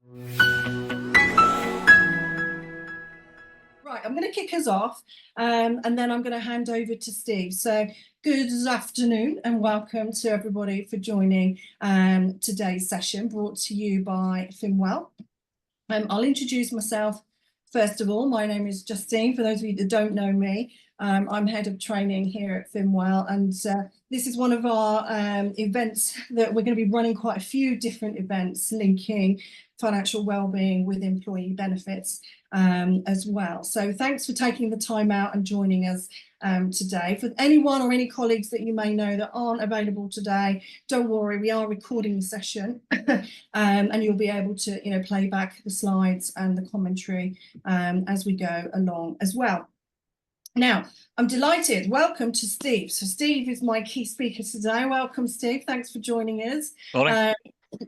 Right, I'm going to kick us off and then I'm going to hand over to Steve. So good afternoon and welcome to everybody for joining today's session brought to you by FinWELL. I'll introduce myself first of all. My name is Justine. For those of you that don't know me, I'm head of training here at FinWELL, and this is one of our events that we're going to be running quite a few different events linking financial wellbeing with employee benefits as well. So thanks for taking the time out and joining us today. For anyone or any colleagues that you may know that aren't available today, don't worry, we are recording the session and you'll be able to play back the slides and the commentary as we go along as well. Now, I'm delighted. Welcome to Steve. So Steve is my key speaker today. Welcome, Steve. Thanks for joining us.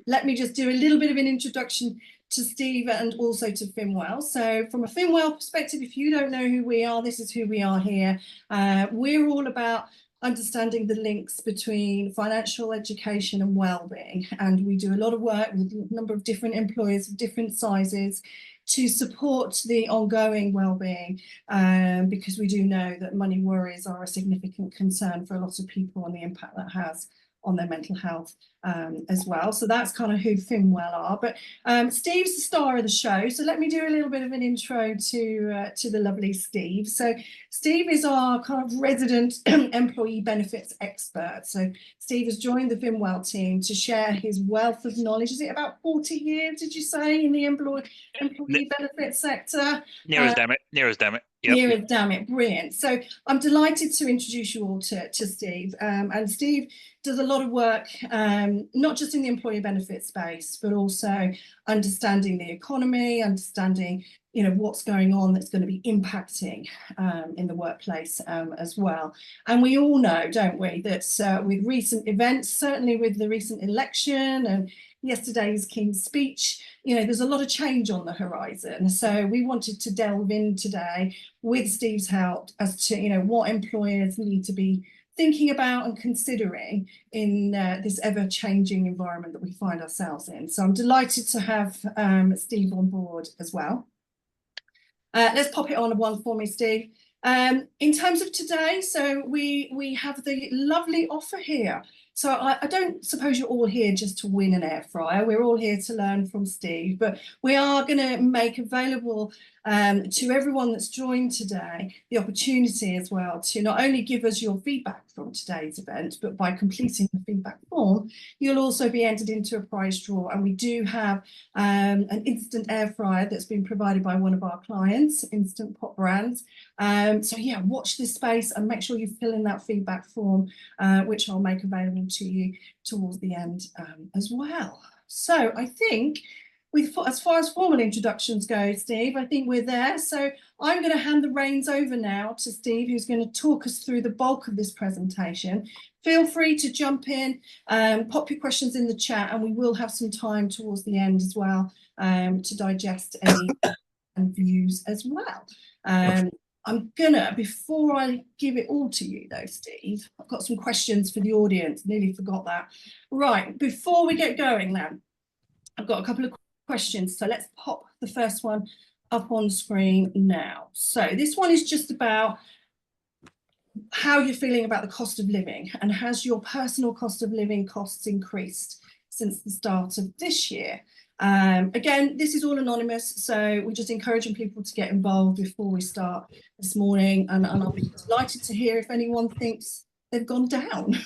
Let me just do a little bit of an introduction to Steve and also to FinWELL. So from a FinWELL perspective, if you don't know who we are, this is who we are here. We're all about understanding the links between financial education and wellbeing. And we do a lot of work with a number of different employers of different sizes to support the ongoing wellbeing, because we do know that money worries are a significant concern for a lot of people and the impact that has on their mental health as well. So that's kind of who FinWELL are. But Steve's the star of the show, so let me do a little bit of an intro to the lovely Steve. So Steve is our kind of resident employee benefits expert. So Steve has joined the FinWELL team to share his wealth of knowledge. Is it about 40 years, did you say, in the employee benefits sector? Near as damn it. Yep. Near as damn it. Brilliant. So I'm delighted to introduce you all to Steve. And Steve does a lot of work, not just in the employee benefit space, but also understanding the economy, understanding what's going on that's going to be impacting in the workplace as well. And we all know, don't we, that with recent events, certainly with the recent election and yesterday's King's speech, there's a lot of change on the horizon. So we wanted to delve in today with Steve's help as to what employers need to be thinking about and considering in this ever-changing environment that we find ourselves in. So I'm delighted to have Steve on board as well. Let's pop it on one for me, Steve. In terms of today, so we have the lovely offer here. So I don't suppose you're all here just to win an air fryer. We're all here to learn from Steve, but we are going to make available to everyone that's joined today the opportunity as well to not only give us your feedback from today's event, but by completing the feedback form, you'll also be entered into a prize draw. And we do have an instant air fryer that's been provided by one of our clients, Instant Pot Brands. So yeah, watch this space and make sure you fill in that feedback form, which I'll make available to you towards the end as well. So I think as far as formal introductions go, Steve, I think we're there. So I'm going to hand the reins over now to Steve, who's going to talk us through the bulk of this presentation. Feel free to jump in, pop your questions in the chat, and we will have some time towards the end as well to digest any views as well. I'm gonna, before I give it all to you though, Steve, I've got some questions for the audience, nearly forgot that. Right, before we get going then, I've got a couple of questions. So let's pop the first one up on screen now. So this one is just about how you're feeling about the cost of living, and has your personal cost of living costs increased since the start of this year? Again, this is all anonymous, so we're just encouraging people to get involved before we start this morning, and I'll be delighted to hear if anyone thinks they've gone down.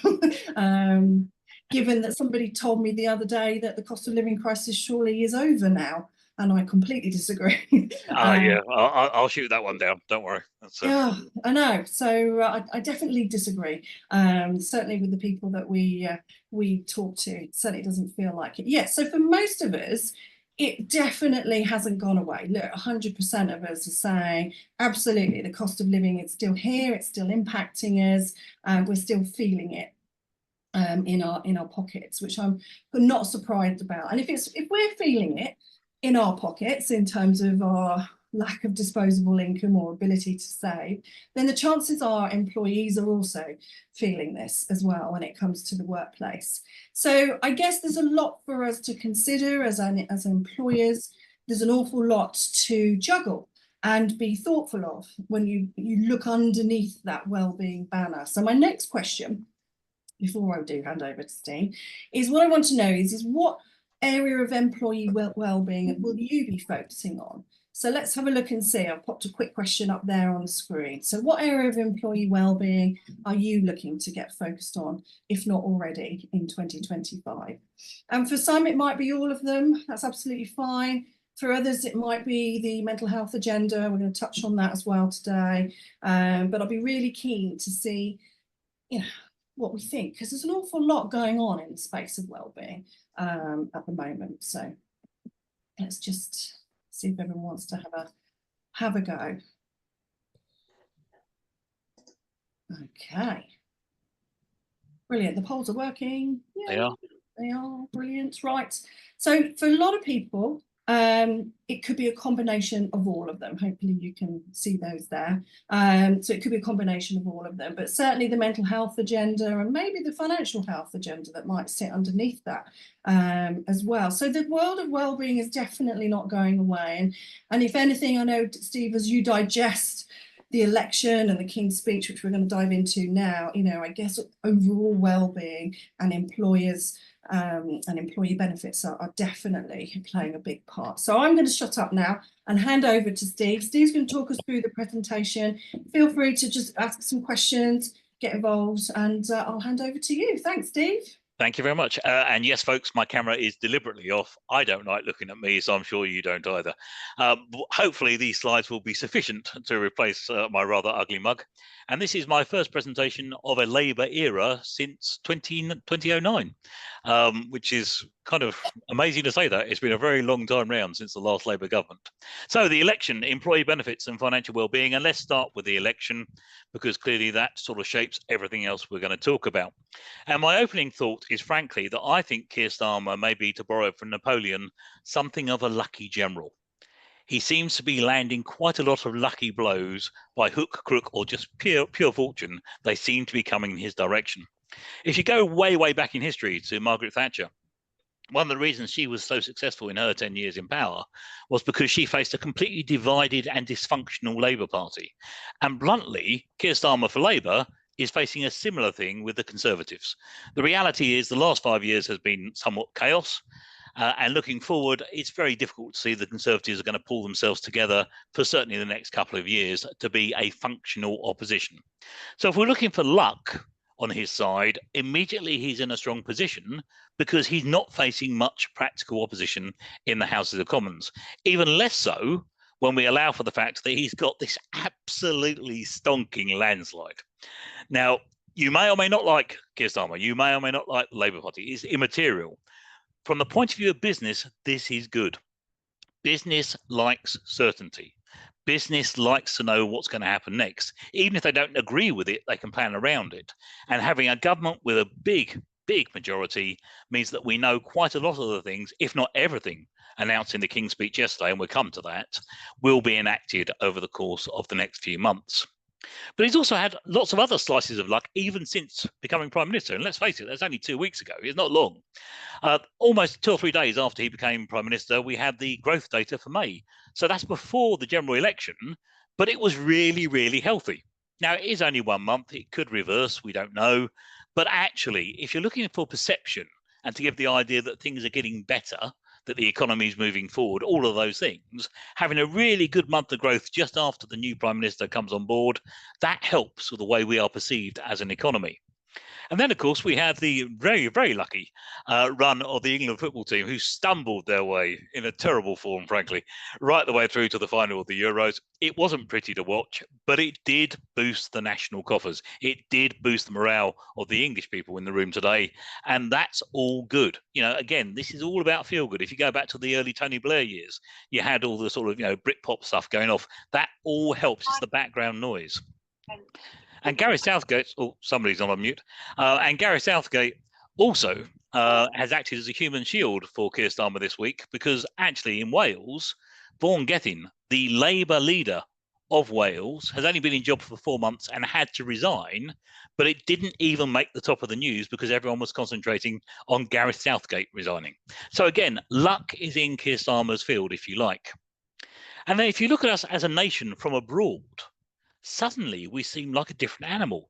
Given that somebody told me the other day that the cost of living crisis surely is over now, and I completely disagree. Yeah, I'll shoot that one down. Don't worry. Yeah, I know. So I definitely disagree. Certainly with the people that we talk to, it certainly doesn't feel like it. Yeah, so for most of us, it definitely hasn't gone away. Look, 100% of us are saying, absolutely, the cost of living is still here. It's still impacting us. We're still feeling it in our pockets, which I'm not surprised about. And if we're feeling it in our pockets in terms of our lack of disposable income or ability to save, then the chances are employees are also feeling this as well when it comes to the workplace. So I guess there's a lot for us to consider as employers. There's an awful lot to juggle and be thoughtful of when you look underneath that wellbeing banner. So my next question, before I do hand over to Justine, is what I want to know is what area of employee wellbeing will you be focusing on? So let's have a look and see. I've popped a quick question up there on the screen. So what area of employee wellbeing are you looking to get focused on, if not already, in 2025? And for some, it might be all of them. That's absolutely fine. For others, it might be the mental health agenda. We're going to touch on that as well today. But I'll be really keen to see, what we think, because there's an awful lot going on in the space of wellbeing at the moment. So let's just see if everyone wants to have a go. Okay. Brilliant. The polls are working. Yeah, they are brilliant. Right. So for a lot of people, it could be a combination of all of them. Hopefully you can see those there. So it could be a combination of all of them, but certainly the mental health agenda and maybe the financial health agenda that might sit underneath that as well. So the world of wellbeing is definitely not going away. And if anything, I know, Steve, as you digest the election and the King's speech, which we're going to dive into now, I guess overall wellbeing and employers and employee benefits are definitely playing a big part. So I'm going to shut up now and hand over to Steve. Steve's going to talk us through the presentation. Feel free to just ask some questions, get involved, and I'll hand over to you. Thanks, Steve. Thank you very much. And yes, folks, my camera is deliberately off. I don't like looking at me, so I'm sure you don't either. Hopefully these slides will be sufficient to replace my rather ugly mug. And this is my first presentation of a Labour era since 2009, which is kind of amazing to say that. It's been a very long time round since the last Labour government. So the election, employee benefits and financial wellbeing, and let's start with the election, because clearly that sort of shapes everything else we're going to talk about. And my opening thought is, frankly, that I think Keir Starmer may be, to borrow from Napoleon, something of a lucky general. He seems to be landing quite a lot of lucky blows by hook, crook, or just pure fortune. They seem to be coming in his direction. If you go way back in history to Margaret Thatcher, one of the reasons she was so successful in her 10 years in power was because she faced a completely divided and dysfunctional Labour Party. And bluntly, Keir Starmer for Labour is facing a similar thing with the Conservatives. The reality is the last 5 years has been somewhat chaos. And looking forward, it's very difficult to see the Conservatives are going to pull themselves together for certainly the next couple of years to be a functional opposition. So if we're looking for luck on his side, immediately he's in a strong position because he's not facing much practical opposition in the Houses of Commons. Even less so when we allow for the fact that he's got this absolutely stonking landslide. Now, you may or may not like Keir Starmer, you may or may not like the Labour Party. It's immaterial. From the point of view of business, this is good. Business likes certainty. Business likes to know what's going to happen next. Even if they don't agree with it, they can plan around it. And having a government with a big majority means that we know quite a lot of the things, if not everything, announced in the King's speech yesterday, and we'll come to that, will be enacted over the course of the next few months. But he's also had lots of other slices of luck, even since becoming Prime Minister. And let's face it, that's only 2 weeks ago. It's not long. Almost 2 or 3 days after he became Prime Minister, we had the growth data for May. So that's before the general election, but it was really healthy. Now, it is only 1 month. It could reverse. We don't know. But actually, if you're looking for perception and to give the idea that things are getting better, that the economy is moving forward, all of those things, having a really good month of growth just after the new Prime Minister comes on board, that helps with the way we are perceived as an economy. And then, of course, we had the very lucky run of the England football team, who stumbled their way in a terrible form, frankly, right the way through to the final of the Euros. It wasn't pretty to watch, but it did boost the national coffers. It did boost the morale of the English people in the room today. And that's all good. Again, this is all about feel good. If you go back to the early Tony Blair years, you had all the sort of, Britpop stuff going off. That all helps. It's the background noise. And Gareth Southgate, somebody's on mute. And Gareth Southgate also has acted as a human shield for Keir Starmer this week, because actually in Wales, Vaughan Gething, the Labour leader of Wales, has only been in job for 4 months and had to resign, but it didn't even make the top of the news because everyone was concentrating on Gareth Southgate resigning. So again, luck is in Keir Starmer's field, if you like. And then if you look at us as a nation from abroad, suddenly we seem like a different animal.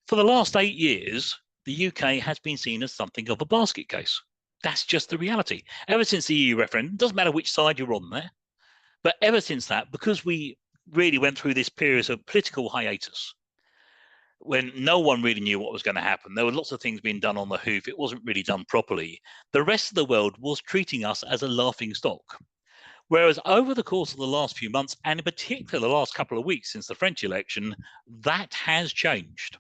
For the last 8 years, the UK has been seen as something of a basket case. That's just the reality. Ever since the EU referendum, doesn't matter which side you're on there, but ever since that, because we really went through this period of political hiatus, when no one really knew what was going to happen, there were lots of things being done on the hoof, it wasn't really done properly, the rest of the world was treating us as a laughing stock. Whereas over the course of the last few months, and in particular the last couple of weeks since the French election, that has changed.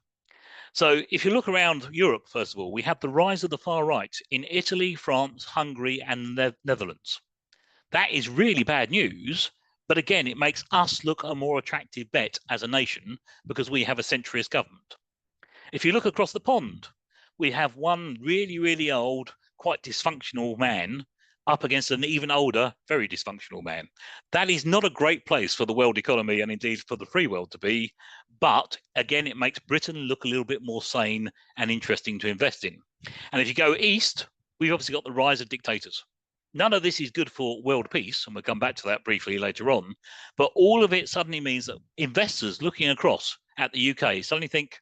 So if you look around Europe, first of all, we have the rise of the far right in Italy, France, Hungary, and the Netherlands. That is really bad news, but again, it makes us look a more attractive bet as a nation because we have a centrist government. If you look across the pond, we have one really, really old, quite dysfunctional man up against an even older, very dysfunctional man. That is not a great place for the world economy and indeed for the free world to be. But again, it makes Britain look a little bit more sane and interesting to invest in. And if you go east, we've obviously got the rise of dictators. None of this is good for world peace, and we'll come back to that briefly later on. But all of it suddenly means that investors looking across at the UK suddenly think,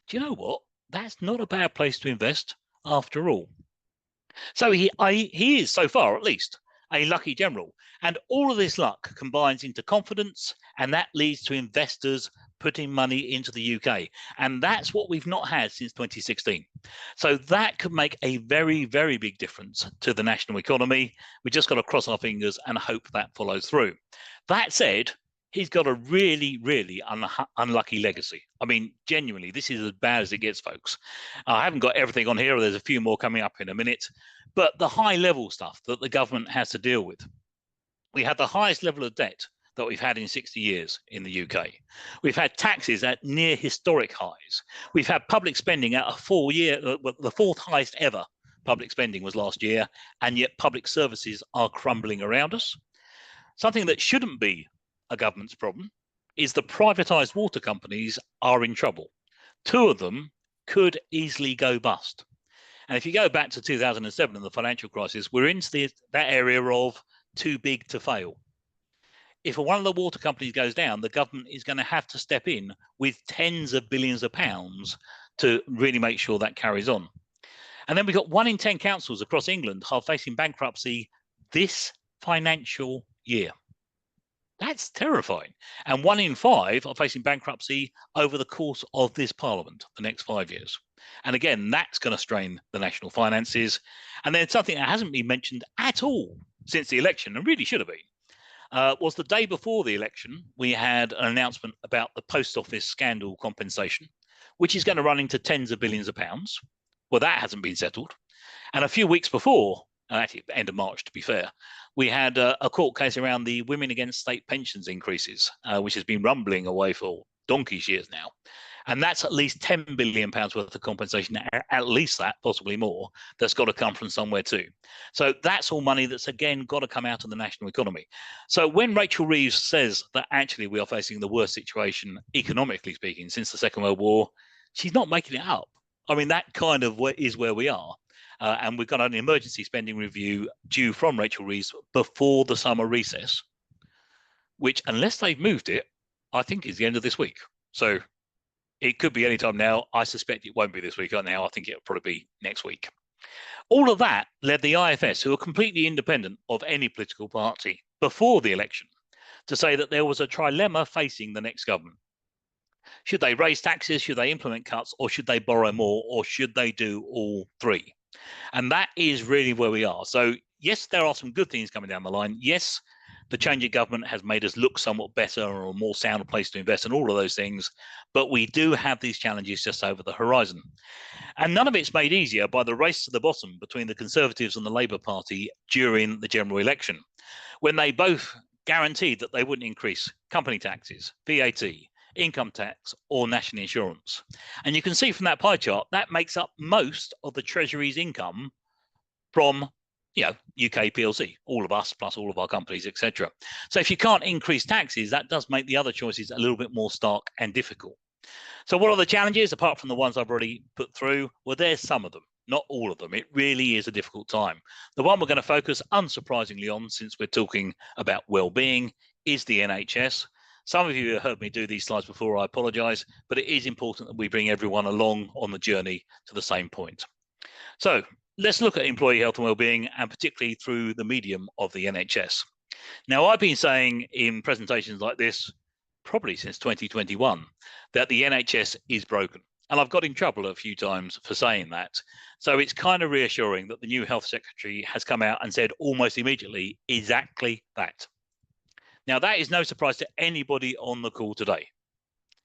do you know what? That's not a bad place to invest after all. So he is, so far at least, a lucky general. And all of this luck combines into confidence, and that leads to investors putting money into the UK. And that's what we've not had since 2016. So that could make a very, very big difference to the national economy. We just got to cross our fingers and hope that follows through. That said, he's got a really, really unlucky legacy. I mean, genuinely, this is as bad as it gets, folks. I haven't got everything on here. There's a few more coming up in a minute. But the high level stuff that the government has to deal with. We had the highest level of debt that we've had in 60 years in the UK. We've had taxes at near historic highs. We've had public spending at the fourth highest ever public spending was last year, and yet public services are crumbling around us. Something that shouldn't be a government's problem is the privatized water companies are in trouble. 2 of them could easily go bust. And if you go back to 2007 and the financial crisis, we're into that area of too big to fail. If one of the water companies goes down, the government is going to have to step in with tens of billions of pounds to really make sure that carries on. And then we've got 1 in 10 councils across England are facing bankruptcy this financial year. That's terrifying. And 1 in 5 are facing bankruptcy over the course of this parliament, the next 5 years. And again, that's going to strain the national finances. And then something that hasn't been mentioned at all since the election, and really should have been, was the day before the election, we had an announcement about the post office scandal compensation, which is going to run into tens of billions of pounds. Well, that hasn't been settled. And a few weeks before, actually end of March to be fair, we had a court case around the women against state pensions increases, which has been rumbling away for donkey's years now. And that's at least £10 billion worth of compensation, at least that, possibly more, that's got to come from somewhere too. So that's all money that's, again, got to come out of the national economy. So when Rachel Reeves says that actually we are facing the worst situation, economically speaking, since the Second World War, she's not making it up. I mean, that kind of is where we are. And we've got an emergency spending review due from Rachel Reeves before the summer recess, which, unless they've moved it, I think is the end of this week. So it could be any time now. I suspect it won't be this week now. I think it'll probably be next week. All of that led the IFS, who are completely independent of any political party before the election, to say that there was a trilemma facing the next government. Should they raise taxes? Should they implement cuts? Or should they borrow more? Or should they do all 3? And that is really where we are. So yes, there are some good things coming down the line. Yes, the change in government has made us look somewhat better or a more sound place to invest in, all of those things. But we do have these challenges just over the horizon. And none of it's made easier by the race to the bottom between the Conservatives and the Labour Party during the general election, when they both guaranteed that they wouldn't increase company taxes, VAT, income tax, or national insurance. And you can see from that pie chart, that makes up most of the Treasury's income from UK PLC, all of us plus all of our companies, etc. So if you can't increase taxes, that does make the other choices a little bit more stark and difficult. So what are the challenges, apart from the ones I've already put through? Well, there's some of them, not all of them. It really is a difficult time. The one we're going to focus unsurprisingly on, since we're talking about well-being, is the NHS. Some of you have heard me do these slides before, I apologise, but it is important that we bring everyone along on the journey to the same point. So let's look at employee health and well-being, and particularly through the medium of the NHS. Now, I've been saying in presentations like this, probably since 2021, that the NHS is broken. And I've got in trouble a few times for saying that. So it's kind of reassuring that the new health secretary has come out and said almost immediately exactly that. Now, that is no surprise to anybody on the call today.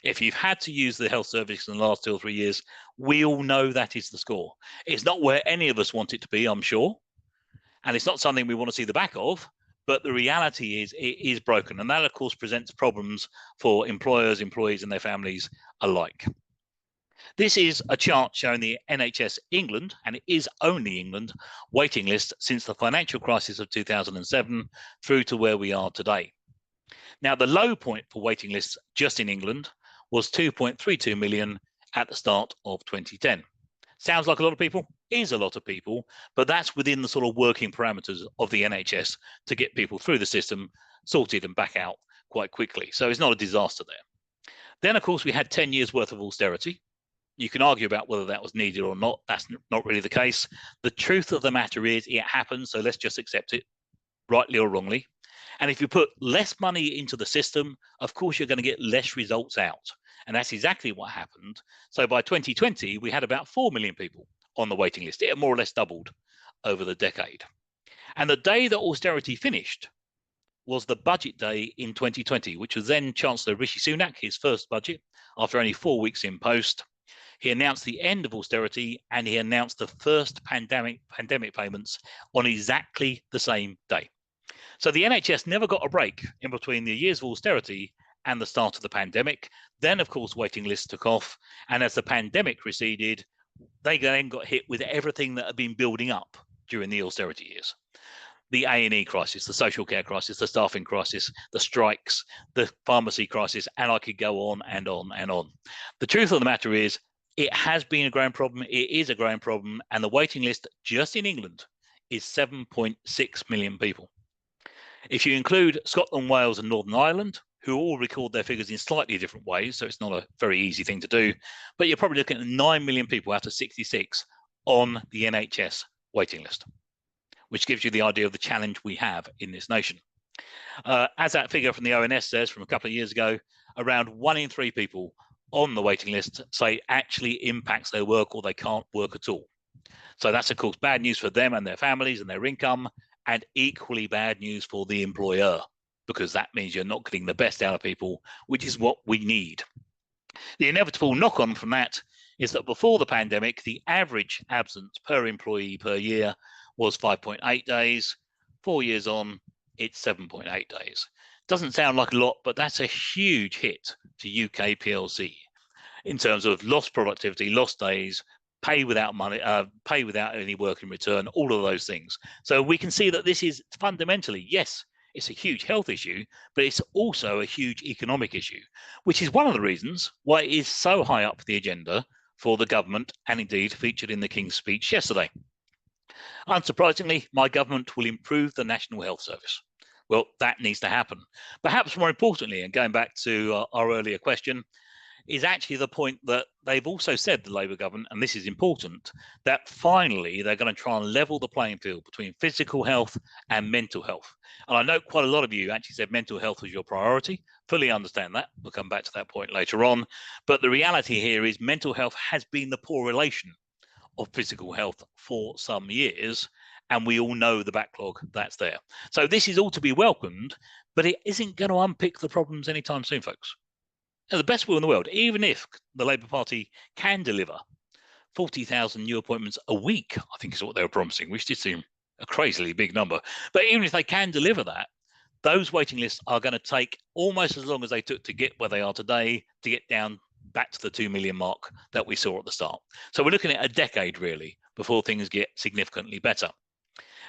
If you've had to use the health service in the last 2 or 3 years, we all know that is the score. It's not where any of us want it to be, I'm sure. And it's not something we want to see the back of. But the reality is it is broken. And that, of course, presents problems for employers, employees, and their families alike. This is a chart showing the NHS England, and it is only England, waiting list since the financial crisis of 2007 through to where we are today. Now, the low point for waiting lists just in England was 2.32 million at the start of 2010. Sounds like a lot of people, is a lot of people, but that's within the sort of working parameters of the NHS to get people through the system, sorted and back out quite quickly. So it's not a disaster there. Then, of course, we had 10 years worth of austerity. You can argue about whether that was needed or not. That's not really the case. The truth of the matter is it happened, so let's just accept it, rightly or wrongly. And if you put less money into the system, of course, you're going to get less results out. And that's exactly what happened. So by 2020, we had about 4 million people on the waiting list. It had more or less doubled over the decade. And the day that austerity finished was the budget day in 2020, which was then Chancellor Rishi Sunak, his first budget, after only 4 weeks in post. He announced the end of austerity, and he announced the first pandemic payments on exactly the same day. So the NHS never got a break in between the years of austerity and the start of the pandemic. Then, of course, waiting lists took off. And as the pandemic receded, they then got hit with everything that had been building up during the austerity years. The A&E crisis, the social care crisis, the staffing crisis, the strikes, the pharmacy crisis, and I could go on and on and on. The truth of the matter is, it has been a growing problem. It is a growing problem. And the waiting list just in England is 7.6 million people. If you include Scotland, Wales, and Northern Ireland, who all record their figures in slightly different ways, so it's not a very easy thing to do, but you're probably looking at 9 million people out of 66 on the NHS waiting list, which gives you the idea of the challenge we have in this nation. As that figure from the ONS says from a couple of years ago, around 1 in 3 people on the waiting list say actually impacts their work or they can't work at all. So that's, of course, bad news for them and their families and their income, and equally bad news for the employer, because that means you're not getting the best out of people, which is what we need. The inevitable knock-on from that is that before the pandemic, the average absence per employee per year was 5.8 days. 4 years on, it's 7.8 days. Doesn't sound like a lot, but that's a huge hit to UK PLC in terms of lost productivity, lost days, pay without money, pay without any work in return, all of those things. So we can see that this is fundamentally, yes, it's a huge health issue, but it's also a huge economic issue, which is one of the reasons why it is so high up the agenda for the government, and indeed featured in the King's speech yesterday. Unsurprisingly, my government will improve the National Health Service. Well, that needs to happen. Perhaps more importantly, and going back to our earlier question, is actually the point that they've also said, the Labour government, and this is important, that finally they're going to try and level the playing field between physical health and mental health. And I know quite a lot of you actually said mental health was your priority. Fully understand that. We'll come back to that point later on. But the reality here is mental health has been the poor relation of physical health for some years, and we all know the backlog that's there. So this is all to be welcomed, but it isn't going to unpick the problems anytime soon, folks. Now, the best will in the world, even if the Labour Party can deliver 40,000 new appointments a week, I think is what they were promising, which did seem a crazily big number. But even if they can deliver that, those waiting lists are going to take almost as long as they took to get where they are today, to get down back to the 2 million mark that we saw at the start. So we're looking at a decade, really, before things get significantly better.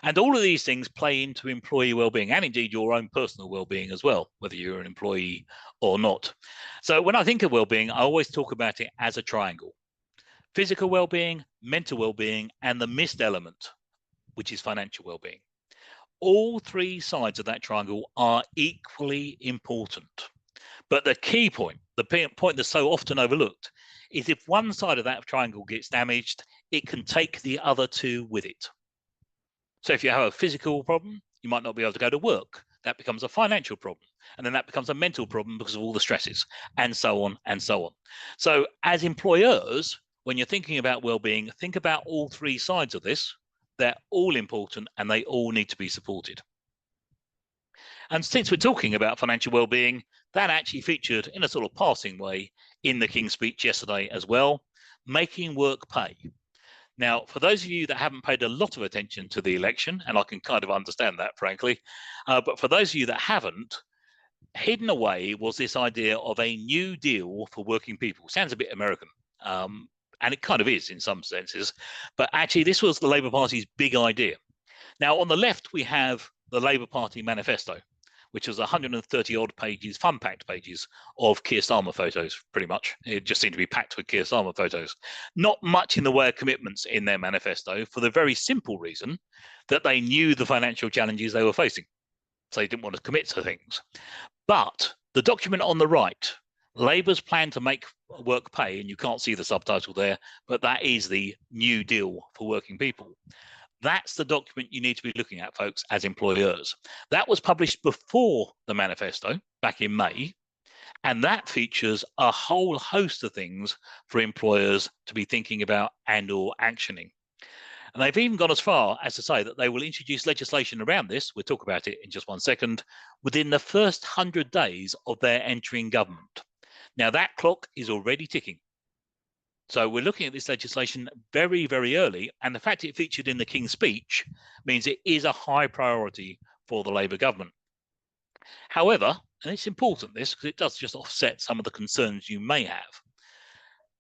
And all of these things play into employee well-being and indeed your own personal well-being as well, whether you're an employee or not. So when I think of well-being, I always talk about it as a triangle: physical well-being, mental well-being, and the missed element, which is financial well-being. All three sides of that triangle are equally important. But the key point, the point that's so often overlooked, is if one side of that triangle gets damaged, it can take the other two with it. So if you have a physical problem, you might not be able to go to work. That becomes a financial problem. And then that becomes a mental problem because of all the stresses, and so on and so on. So as employers, when you're thinking about well-being, think about all three sides of this. They're all important and they all need to be supported. And since we're talking about financial well-being, that actually featured in a sort of passing way in the King's speech yesterday as well: making work pay. Now, for those of you that haven't paid a lot of attention to the election, and I can kind of understand that, frankly, but for those of you that haven't, hidden away was this idea of a new deal for working people. Sounds a bit American, and it kind of is in some senses, but actually this was the Labour Party's big idea. Now, on the left, we have the Labour Party manifesto, which was 130 odd pages, fun-packed pages of Keir Starmer photos, pretty much. It just seemed to be packed with Keir Starmer photos. Not much in the way of commitments in their manifesto, for the very simple reason that they knew the financial challenges they were facing. So they didn't want to commit to things. But the document on the right, Labour's plan to make work pay, and you can't see the subtitle there, but that is the New Deal for working people. That's the document you need to be looking at, folks, as employers. That was published before the manifesto back in May, and that features a whole host of things for employers to be thinking about and or actioning. And they've even gone as far as to say that they will introduce legislation around this, we'll talk about it in just one second, within the first 100 days of their entering government. Now that clock is already ticking. So we're looking at this legislation very, very early, and the fact it featured in the King's speech means it is a high priority for the Labour government. However, and it's important this, because it does just offset some of the concerns you may have,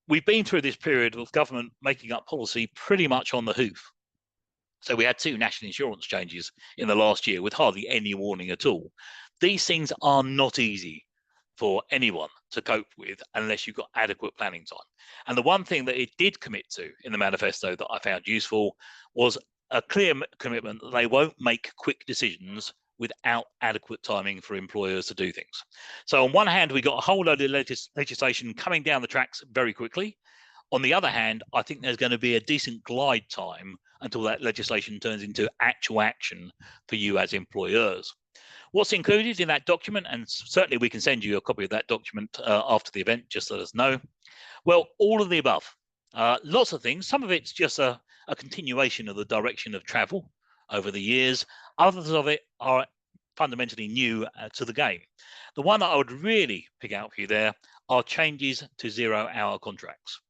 we've been through this period of government making up policy pretty much on the hoof. So we had 2 national insurance changes in the last year with hardly any warning at all. These things are not easy for anyone to cope with unless you've got adequate planning time. And the one thing that it did commit to in the manifesto that I found useful was a clear commitment that they won't make quick decisions without adequate timing for employers to do things. So on one hand, we got a whole load of legislation coming down the tracks very quickly. On the other hand, I think there's going to be a decent glide time until that legislation turns into actual action for you as employers. What's included in that document, and certainly we can send you a copy of that document after the event, just let us know. Well, all of the above. Lots of things. Some of it's just a continuation of the direction of travel over the years. Others of it are fundamentally new to the game. The one that I would really pick out for you there are changes to 0-hour contracts.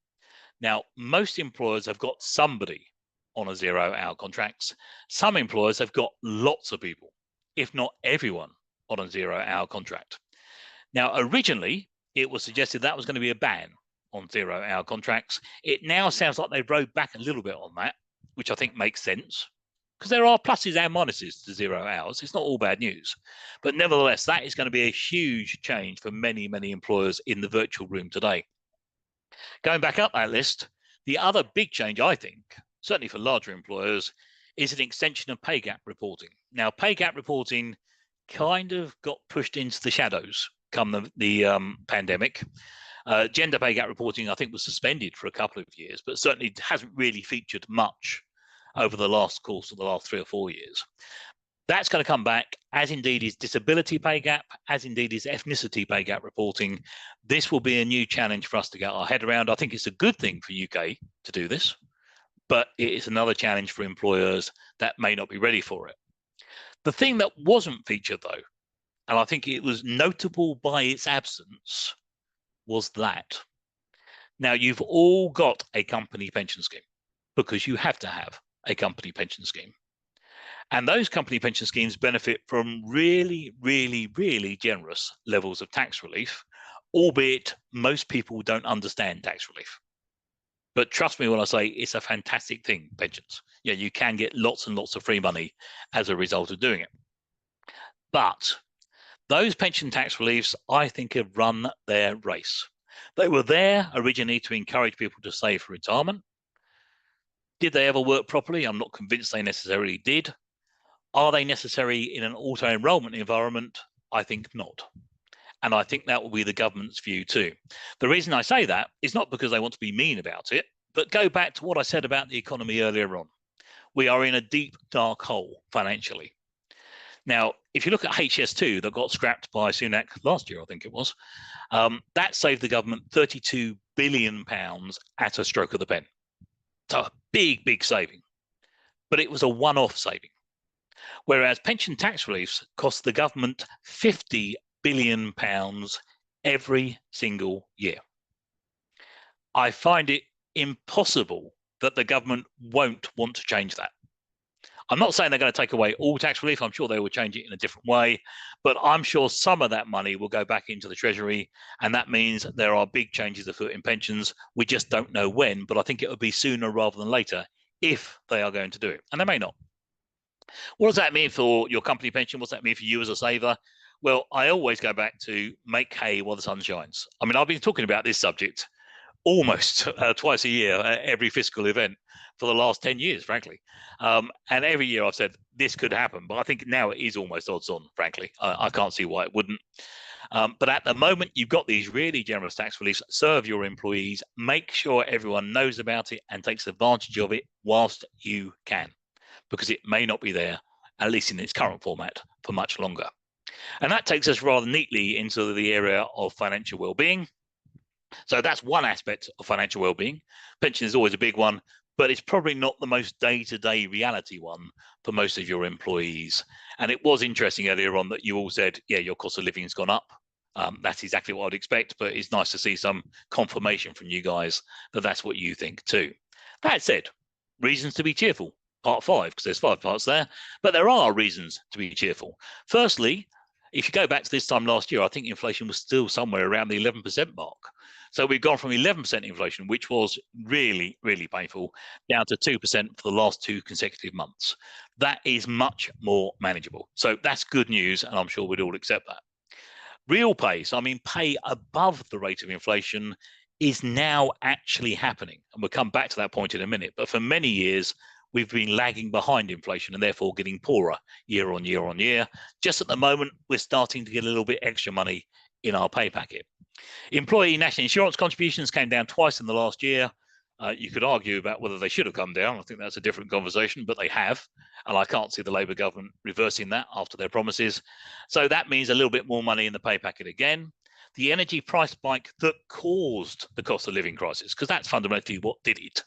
Now, most employers have got somebody on a 0-hour contracts. Some employers have got lots of people, if not everyone, on a 0-hour contract. Now, originally, it was suggested that was going to be a ban on 0-hour contracts. It now sounds like they've rode back a little bit on that, which I think makes sense, because there are pluses and minuses to 0 hours. It's not all bad news. But nevertheless, that is going to be a huge change for many, many employers in the virtual room today. Going back up that list, the other big change, I think, certainly for larger employers, is an extension of pay gap reporting. Now, pay gap reporting kind of got pushed into the shadows come the pandemic. Gender pay gap reporting, I think, was suspended for a couple of years, but certainly hasn't really featured much over the course of the last 3 or 4 years. That's going to come back, as indeed is disability pay gap, as indeed is ethnicity pay gap reporting. This will be a new challenge for us to get our head around. I think it's a good thing for UK to do this, but it is another challenge for employers that may not be ready for it. The thing that wasn't featured, though, and I think it was notable by its absence, was that. Now, you've all got a company pension scheme because you have to have a company pension scheme. And those company pension schemes benefit from really, really, really generous levels of tax relief, albeit most people don't understand tax relief. But trust me when I say it's a fantastic thing, pensions. Yeah, you can get lots and lots of free money as a result of doing it. But those pension tax reliefs, I think, have run their race. They were there originally to encourage people to save for retirement. Did they ever work properly? I'm not convinced they necessarily did. Are they necessary in an auto-enrollment environment? I think not. And I think that will be the government's view too. The reason I say that is not because they want to be mean about it, but go back to what I said about the economy earlier on. We are in a deep, dark hole financially. Now, if you look at HS2 that got scrapped by Sunak last year, I think it was, that saved the government £32 billion at a stroke of the pen. So a big, big saving. But it was a one-off saving. Whereas pension tax reliefs cost the government £50 billion every single year. I find it impossible that the government won't want to change that. I'm not saying they're going to take away all tax relief. I'm sure they will change it in a different way, but I'm sure some of that money will go back into the Treasury, and that means there are big changes afoot in pensions. We just don't know when, but I think it will be sooner rather than later if they are going to do it, and they may not. What does that mean for your company pension? What's that mean for you as a saver? Well, I always go back to make hay while the sun shines. I mean, I've been talking about this subject almost twice a year at every fiscal event for the last 10 years, frankly. And every year I've said this could happen, but I think now it is almost odds on, frankly. I can't see why it wouldn't. But at the moment, you've got these really generous tax reliefs. Serve your employees, make sure everyone knows about it and takes advantage of it whilst you can, because it may not be there, at least in its current format, for much longer. And that takes us rather neatly into the area of financial well-being. So that's one aspect of financial well-being. Pension is always a big one, but it's probably not the most day-to-day reality one for most of your employees. And it was interesting earlier on that you all said, yeah, your cost of living has gone up. That's exactly what I'd expect, but it's nice to see some confirmation from you guys that that's what you think too. That said, reasons to be cheerful, part 5, because there's 5 parts there, but there are reasons to be cheerful. Firstly, if you go back to this time last year, I think inflation was still somewhere around the 11% mark. So we've gone from 11% inflation, which was really, really painful, down to 2% for the last 2 consecutive months. That is much more manageable. So that's good news, and I'm sure we'd all accept that. Real pay, so I mean pay above the rate of inflation, is now actually happening. And we'll come back to that point in a minute. But for many years, we've been lagging behind inflation and therefore getting poorer year on year on year. Just at the moment, we're starting to get a little bit extra money in our pay packet. Employee national insurance contributions came down twice in the last year. You could argue about whether they should have come down. I think that's a different conversation, but they have. And I can't see the Labour government reversing that after their promises. So that means a little bit more money in the pay packet again. The energy price spike that caused the cost of living crisis, because that's fundamentally what did it.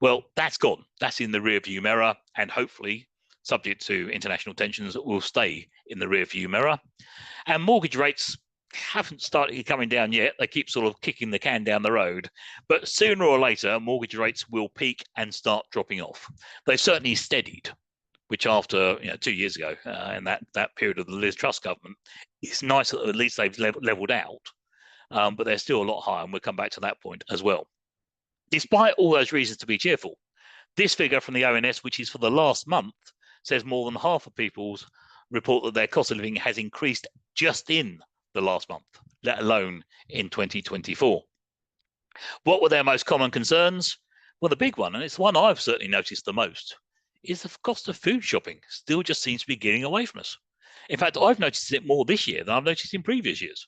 Well, that's gone. That's in the rearview mirror, and hopefully, subject to international tensions, will stay in the rearview mirror. And mortgage rates haven't started coming down yet. They keep sort of kicking the can down the road, but sooner or later, mortgage rates will peak and start dropping off. They've certainly steadied, which after 2 years ago, and that period of the Liz Truss government, it's nice that at least they've leveled out, but they're still a lot higher, and we'll come back to that point as well. Despite all those reasons to be cheerful, this figure from the ONS, which is for the last month, says more than half of people's report that their cost of living has increased just in the last month, let alone in 2024. What were their most common concerns? Well, the big one, and it's the one I've certainly noticed the most, is the cost of food shopping still just seems to be getting away from us. In fact, I've noticed it more this year than I've noticed in previous years,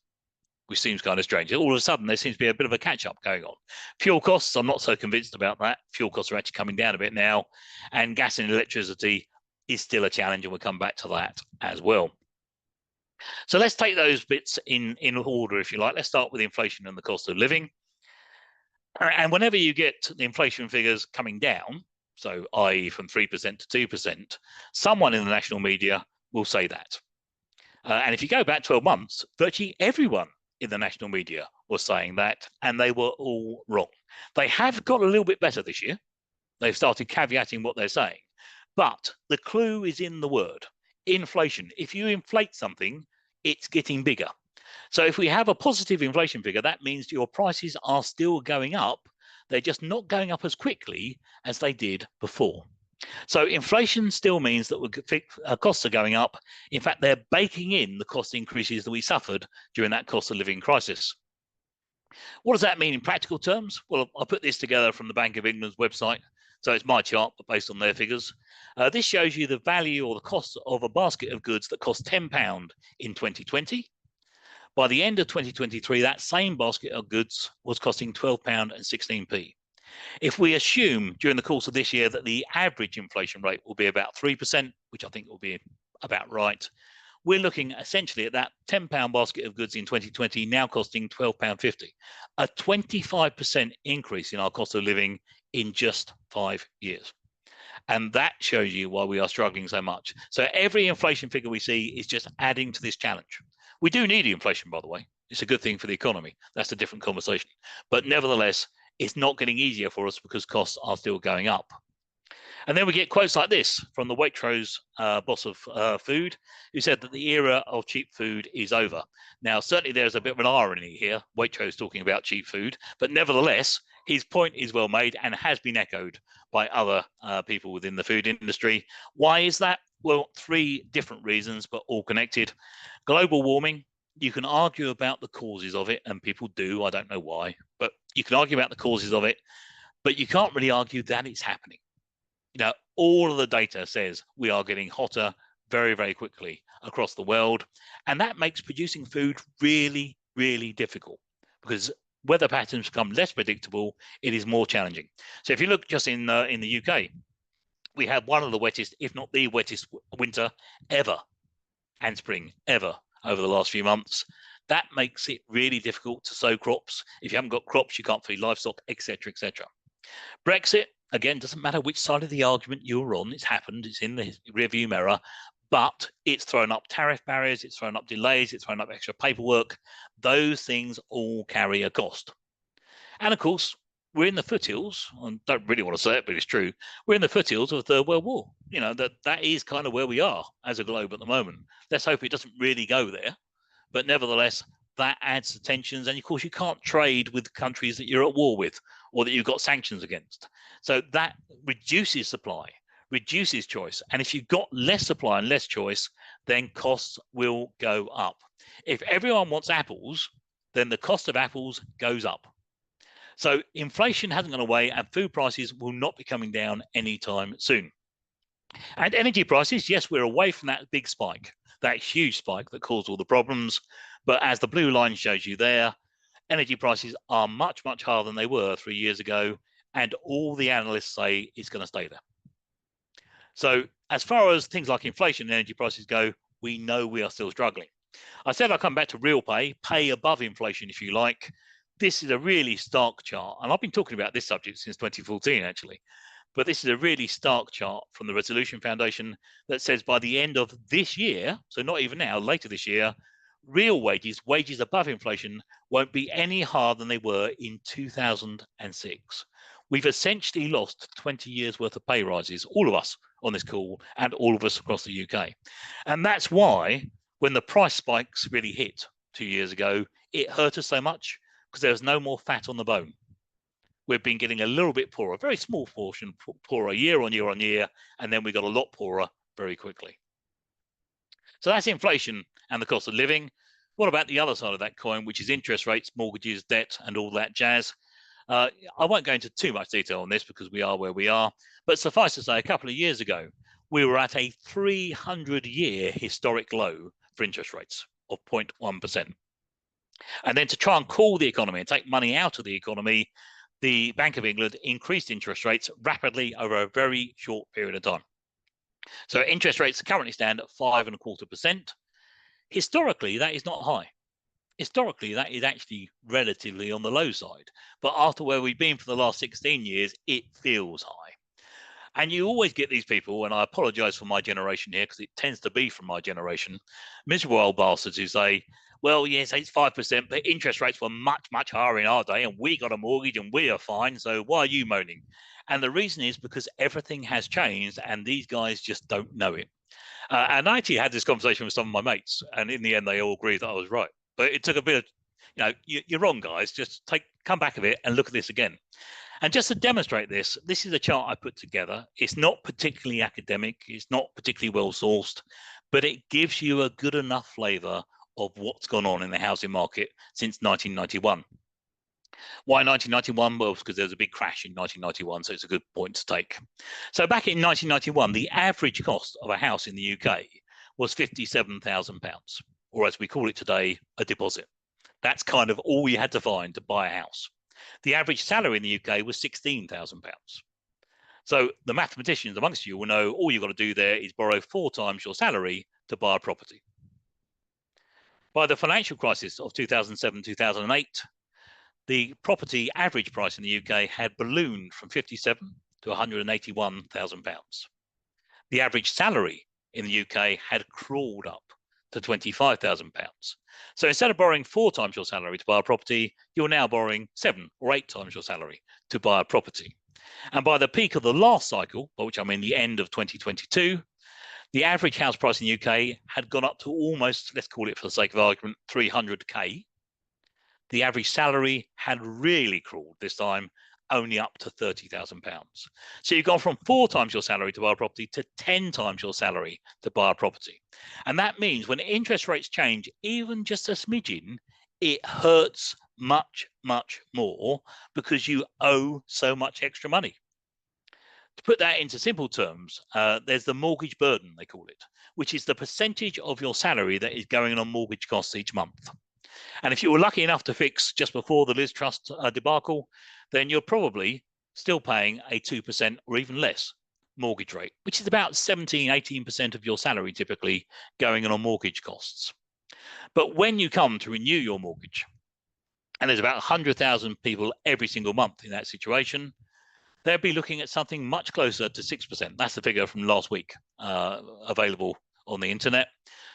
which seems kind of strange. All of a sudden, there seems to be a bit of a catch-up going on. Fuel costs, I'm not so convinced about that. Fuel costs are actually coming down a bit now, and gas and electricity is still a challenge, and we'll come back to that as well. So let's take those bits in order, if you like. Let's start with inflation and the cost of living. And whenever you get the inflation figures coming down, so i.e. from 3% to 2%, someone in the national media will say that. And if you go back 12 months, virtually everyone in the national media was saying that, and they were all wrong. They have got a little bit better this year. They've started caveating what they're saying. But the clue is in the word, inflation. If you inflate something, it's getting bigger. So if we have a positive inflation figure, that means your prices are still going up. They're just not going up as quickly as they did before. So inflation still means that costs are going up. In fact, they're baking in the cost increases that we suffered during that cost of living crisis. What does that mean in practical terms? Well, I put this together from the Bank of England's website. So it's my chart, but based on their figures. This shows you the value or the cost of a basket of goods that cost £10 in 2020. By the end of 2023, that same basket of goods was costing £12.16. If we assume during the course of this year that the average inflation rate will be about 3%, which I think will be about right, we're looking essentially at that £10 basket of goods in 2020 now costing £12.50, a 25% increase in our cost of living in just 5 years. And that shows you why we are struggling so much. So every inflation figure we see is just adding to this challenge. We do need inflation, by the way. It's a good thing for the economy. That's a different conversation. But nevertheless, it's not getting easier for us because costs are still going up. And then we get quotes like this from the Waitrose boss of food, who said that the era of cheap food is over. Now, certainly there's a bit of an irony here, Waitrose talking about cheap food, but nevertheless, his point is well made and has been echoed by other people within the food industry. Why is that? Well, 3 different reasons, but all connected. Global warming. You can argue about the causes of it, and people do. I don't know why, but you can argue about the causes of it, but you can't really argue that it's happening. You know, all of the data says we are getting hotter very, very quickly across the world, and that makes producing food really, really difficult because weather patterns become less predictable. It is more challenging. So if you look just in the UK, we had one of the wettest, if not the wettest winter ever, and spring ever over the last few months. That makes it really difficult to sow crops. If you haven't got crops, you can't feed livestock, etc., etc. Brexit, again, doesn't matter which side of the argument you're on. It's happened. It's in the rearview mirror, but it's thrown up tariff barriers. It's thrown up delays. It's thrown up extra paperwork. Those things all carry a cost. And of course, we're in the foothills, and don't really want to say it, but it's true. We're in the foothills of the Third World War. You know, that is kind of where we are as a globe at the moment. Let's hope it doesn't really go there. But nevertheless, that adds to tensions. And of course, you can't trade with countries that you're at war with or that you've got sanctions against. So that reduces supply, reduces choice. And if you've got less supply and less choice, then costs will go up. If everyone wants apples, then the cost of apples goes up. So inflation hasn't gone away and food prices will not be coming down anytime soon. And energy prices, yes, we're away from that big spike, that huge spike that caused all the problems. But as the blue line shows you there, energy prices are much, much higher than they were 3 years ago. And all the analysts say it's going to stay there. So as far as things like inflation and energy prices go, we know we are still struggling. I said I'll come back to real pay above inflation, if you like. This is a really stark chart, and I've been talking about this subject since 2014, actually. But this is a really stark chart from the Resolution Foundation that says by the end of this year, so not even now, later this year, real wages above inflation, won't be any higher than they were in 2006. We've essentially lost 20 years worth of pay rises, all of us on this call and all of us across the UK. And that's why when the price spikes really hit 2 years ago, it hurt us so much because there was no more fat on the bone. We've been getting a little bit poorer, a very small portion poorer year on year on year, and then we got a lot poorer very quickly. So that's inflation and the cost of living. What about the other side of that coin, which is interest rates, mortgages, debt, and all that jazz? I won't go into too much detail on this because we are where we are, but suffice to say, a couple of years ago, we were at a 300-year historic low for interest rates of 0.1%. And then to try and cool the economy and take money out of the economy, the Bank of England increased interest rates rapidly over a very short period of time. So interest rates currently stand at 5.25%. Historically, that is not high. Historically, that is actually relatively on the low side. But after where we've been for the last 16 years, it feels high. And you always get these people, and I apologize for my generation here because it tends to be from my generation, miserable old bastards who say, well, yes, it's 5%, but interest rates were much, much higher in our day, and we got a mortgage and we are fine, so why are you moaning? And the reason is because everything has changed, and these guys just don't know it. And I actually had this conversation with some of my mates, and in the end, they all agreed that I was right. But it took a bit of, you're wrong, guys. Just come back a bit and look at this again. And just to demonstrate this, this is a chart I put together. It's not particularly academic, it's not particularly well sourced, but it gives you a good enough flavour of what's gone on in the housing market since 1991. Why 1991? Well, because there was a big crash in 1991, so it's a good point to take. So back in 1991, the average cost of a house in the UK was £57,000, or as we call it today, a deposit. That's kind of all you had to find to buy a house. The average salary in the UK was £16,000. So the mathematicians amongst you will know all you've got to do there is borrow 4 times your salary to buy a property. By the financial crisis of 2007-2008, the property average price in the UK had ballooned from £57,000 to £181,000. The average salary in the UK had crawled up to £25,000. So instead of borrowing 4 times your salary to buy a property, you're now borrowing 7 or 8 times your salary to buy a property. And by the peak of the last cycle, by which I mean the end of 2022, the average house price in the UK had gone up to almost, let's call it for the sake of argument, 300k. The average salary had really crawled this time, only up to £30,000. So you've gone from 4 times your salary to buy a property to 10 times your salary to buy a property. And that means when interest rates change, even just a smidgen, it hurts much, much more because you owe so much extra money. To put that into simple terms, there's the mortgage burden, they call it, which is the percentage of your salary that is going on mortgage costs each month. And if you were lucky enough to fix just before the Liz Truss debacle, then you're probably still paying a 2% or even less mortgage rate, which is about 17-18% of your salary typically going on mortgage costs. But when you come to renew your mortgage, and there's about 100,000 people every single month in that situation, they'll be looking at something much closer to 6%. That's the figure from last week available on the internet.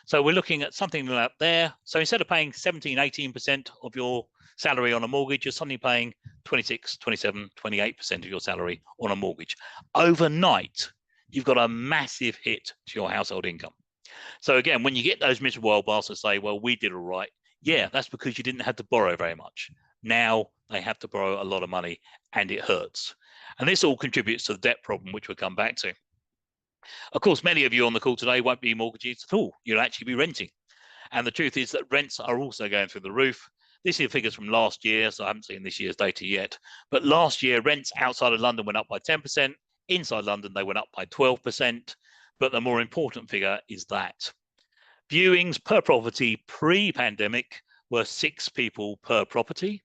So we're looking at something like there. So instead of paying 17-18% of your salary on a mortgage, you're suddenly paying 26, 27, 28% of your salary on a mortgage. Overnight, you've got a massive hit to your household income. So again, when you get those miserable old bastards say, well, we did all right. Yeah, that's because you didn't have to borrow very much. Now they have to borrow a lot of money and it hurts. And this all contributes to the debt problem, which we'll come back to. Of course, many of you on the call today won't be mortgagees at all. You'll actually be renting. And the truth is that rents are also going through the roof. This is figures from last year, so I haven't seen this year's data yet. But last year, rents outside of London went up by 10%. Inside London, they went up by 12%. But the more important figure is that viewings per property pre-pandemic were 6 people per property.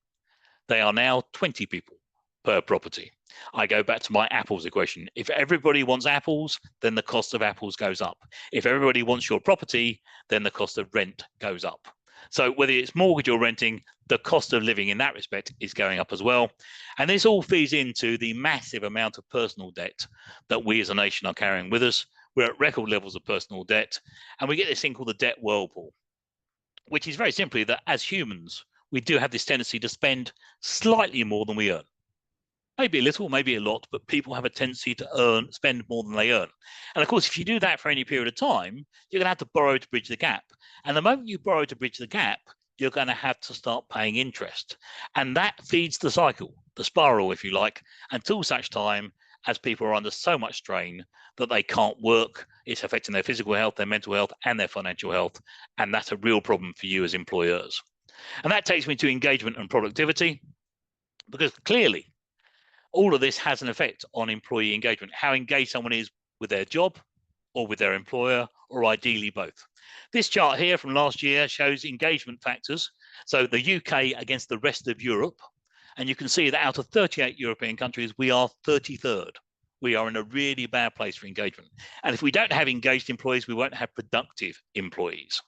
They are now 20 people per property. I go back to my apples equation. If everybody wants apples, then the cost of apples goes up. If everybody wants your property, then the cost of rent goes up. So whether it's mortgage or renting, the cost of living in that respect is going up as well. And this all feeds into the massive amount of personal debt that we as a nation are carrying with us. We're at record levels of personal debt, and we get this thing called the debt whirlpool, which is very simply that as humans, we do have this tendency to spend slightly more than we earn. Maybe a little, maybe a lot, but people have a tendency to spend more than they earn. And of course, if you do that for any period of time, you're going to have to borrow to bridge the gap. And the moment you borrow to bridge the gap, you're going to have to start paying interest. And that feeds the cycle, the spiral, if you like, until such time as people are under so much strain that they can't work. It's affecting their physical health, their mental health, and their financial health. And that's a real problem for you as employers. And that takes me to engagement and productivity, because clearly, all of this has an effect on employee engagement, how engaged someone is with their job or with their employer, or ideally both. This chart here from last year shows engagement factors. So the UK against the rest of Europe. And you can see that out of 38 European countries, we are 33rd. We are in a really bad place for engagement. And if we don't have engaged employees, we won't have productive employees.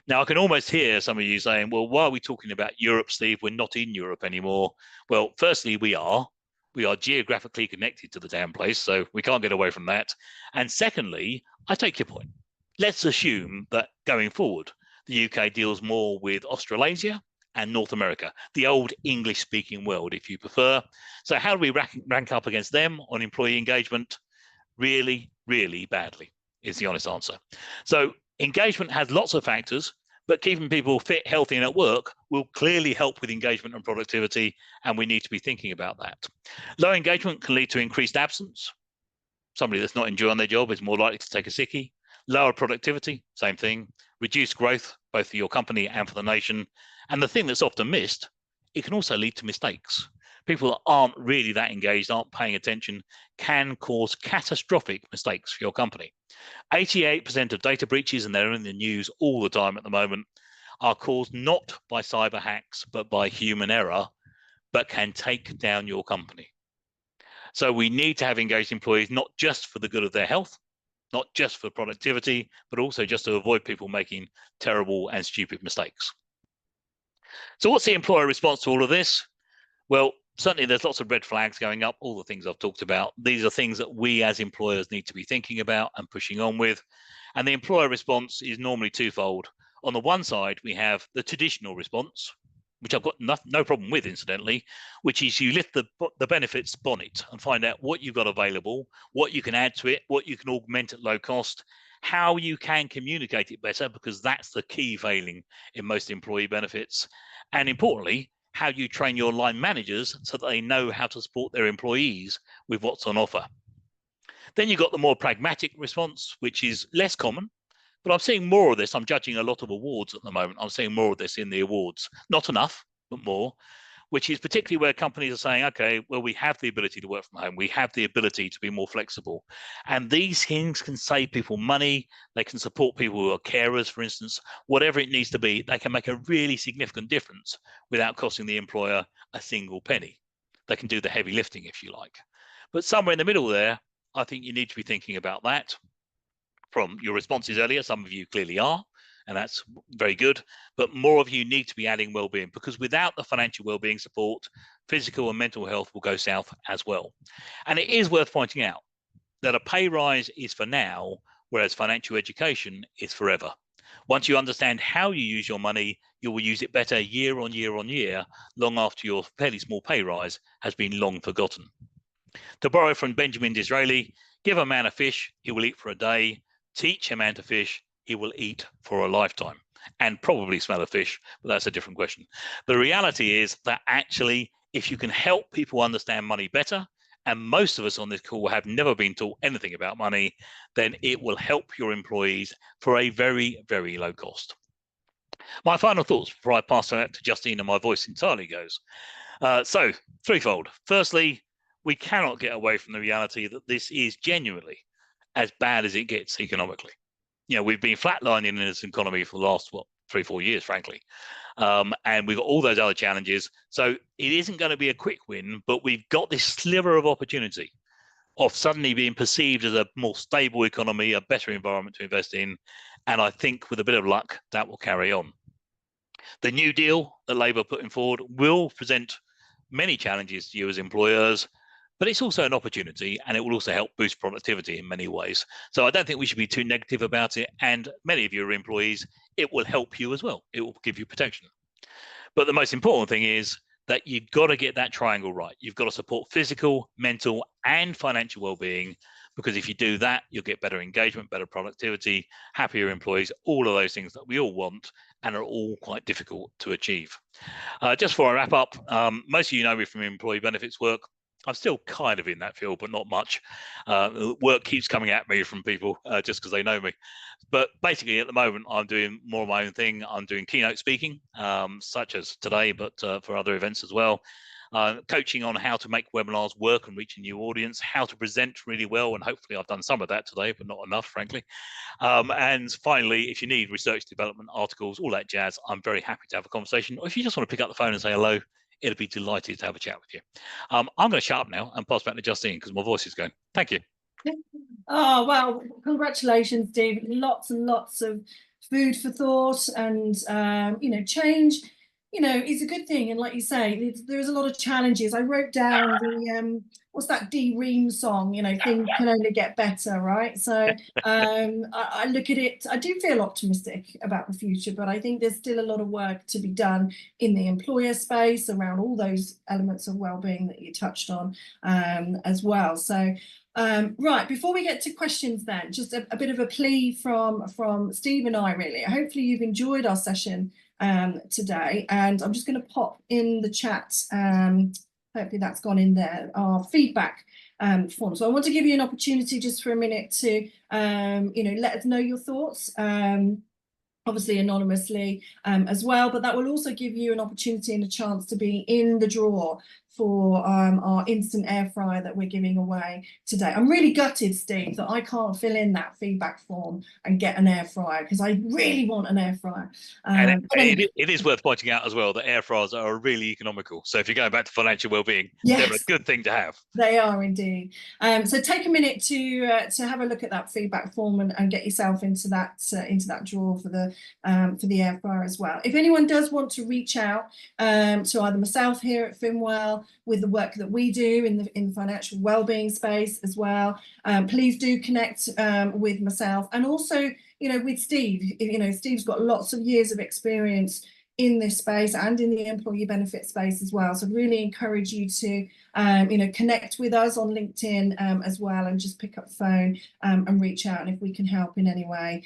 Now, I can almost hear some of you saying, well, why are we talking about Europe, Steve? We're not in Europe anymore. Well, firstly, we are. We are geographically connected to the damn place, so we can't get away from that. And secondly, I take your point. Let's assume that going forward, the UK deals more with Australasia and North America, the old English-speaking world, if you prefer. So how do we rank up against them on employee engagement? Really, really badly is the honest answer. So engagement has lots of factors, but keeping people fit, healthy, and at work will clearly help with engagement and productivity, and we need to be thinking about that. Low engagement can lead to increased absence. Somebody that's not enjoying their job is more likely to take a sickie. Lower productivity, same thing. Reduced growth, both for your company and for the nation. And the thing that's often missed, it can also lead to mistakes. People that aren't really that engaged, aren't paying attention, can cause catastrophic mistakes for your company. 88% of data breaches, and they're in the news all the time at the moment, are caused not by cyber hacks, but by human error, but can take down your company. So we need to have engaged employees, not just for the good of their health, not just for productivity, but also just to avoid people making terrible and stupid mistakes. So what's the employer response to all of this? Well, certainly there's lots of red flags going up, all the things I've talked about. These are things that we as employers need to be thinking about and pushing on with. And the employer response is normally twofold. On the one side, we have the traditional response, which I've got no problem with, incidentally, which is you lift the benefits bonnet and find out what you've got available, what you can add to it, what you can augment at low cost, how you can communicate it better, because that's the key failing in most employee benefits. And importantly, how you train your line managers so that they know how to support their employees with what's on offer. Then you've got the more pragmatic response, which is less common, but I'm seeing more of this. I'm judging a lot of awards at the moment. I'm seeing more of this in the awards. Not enough, but more, which is particularly where companies are saying, okay, well, we have the ability to work from home. We have the ability to be more flexible. And these things can save people money. They can support people who are carers, for instance, whatever it needs to be. They can make a really significant difference without costing the employer a single penny. They can do the heavy lifting, if you like. But somewhere in the middle there, I think you need to be thinking about that. From your responses earlier, some of you clearly are, and that's very good, but more of you need to be adding wellbeing, because without the financial wellbeing support, physical and mental health will go south as well. And it is worth pointing out that a pay rise is for now, whereas financial education is forever. Once you understand how you use your money, you will use it better year on year on year, long after your fairly small pay rise has been long forgotten. To borrow from Benjamin Disraeli, give a man a fish, he will eat for a day. Teach a man to fish, he will eat for a lifetime, and probably smell a fish, but that's a different question. The reality is that actually, if you can help people understand money better, and most of us on this call have never been taught anything about money, then it will help your employees for a very, very low cost. My final thoughts before I pass it to Justine and my voice entirely goes. So, threefold. Firstly, we cannot get away from the reality that this is genuinely as bad as it gets economically. You know, we've been flatlining in this economy for the last, 3-4 years, frankly. And we've got all those other challenges. So it isn't going to be a quick win, but we've got this sliver of opportunity of suddenly being perceived as a more stable economy, a better environment to invest in. And I think with a bit of luck, that will carry on. The New Deal that Labour are putting forward will present many challenges to you as employers, but it's also an opportunity, and it will also help boost productivity in many ways. So I don't think we should be too negative about it. And many of your employees, it will help you as well. It will give you protection. But the most important thing is that you've got to get that triangle right. You've got to support physical, mental, and financial well-being, because if you do that, you'll get better engagement, better productivity, happier employees, all of those things that we all want and are all quite difficult to achieve. Just before I wrap up, most of you know me from employee benefits work. I'm still kind of in that field, but not much. Work keeps coming at me from people just because they know me. But basically, at the moment, I'm doing more of my own thing. I'm doing keynote speaking, such as today, but for other events as well. Coaching on how to make webinars work and reach a new audience, how to present really well, and hopefully I've done some of that today, but not enough, frankly. And finally, if you need research development articles, all that jazz, I'm very happy to have a conversation. Or if you just want to pick up the phone and say hello, it'll be delighted to have a chat with you. I'm going to shut up now and pass back to Justine because my voice is going. Thank you. Oh, well, congratulations, Steve. Lots and lots of food for thought, and, change, is a good thing. And like you say, there's a lot of challenges. I wrote down the, what's that D Ream song, things can only get better, right? So I look at it, I do feel optimistic about the future, but I think there's still a lot of work to be done in the employer space around all those elements of wellbeing that you touched on as well. So Right, before we get to questions then, just a bit of a plea from Steve and I, really. Hopefully you've enjoyed our session today, and I'm just going to pop in the chat, hopefully that's gone in there, our feedback form. So I want to give you an opportunity just for a minute to, let us know your thoughts. Obviously anonymously as well, but that will also give you an opportunity and a chance to be in the draw for our instant air fryer that we're giving away today. I'm really gutted, Steve, that I can't fill in that feedback form and get an air fryer, because I really want an air fryer. And it is worth pointing out as well that air fryers are really economical. So if you're going back to financial well-being, they're a good thing to have. They are indeed. So take a minute to have a look at that feedback form and get yourself into that draw for the air fryer as well. If anyone does want to reach out to either myself here at FinWELL with the work that we do in the financial well-being space as well, please do connect with myself, and also with Steve. Steve's got lots of years of experience in this space and in the employee benefit space as well. So really encourage you to connect with us on LinkedIn as well, and just pick up the phone and reach out. And if we can help in any way,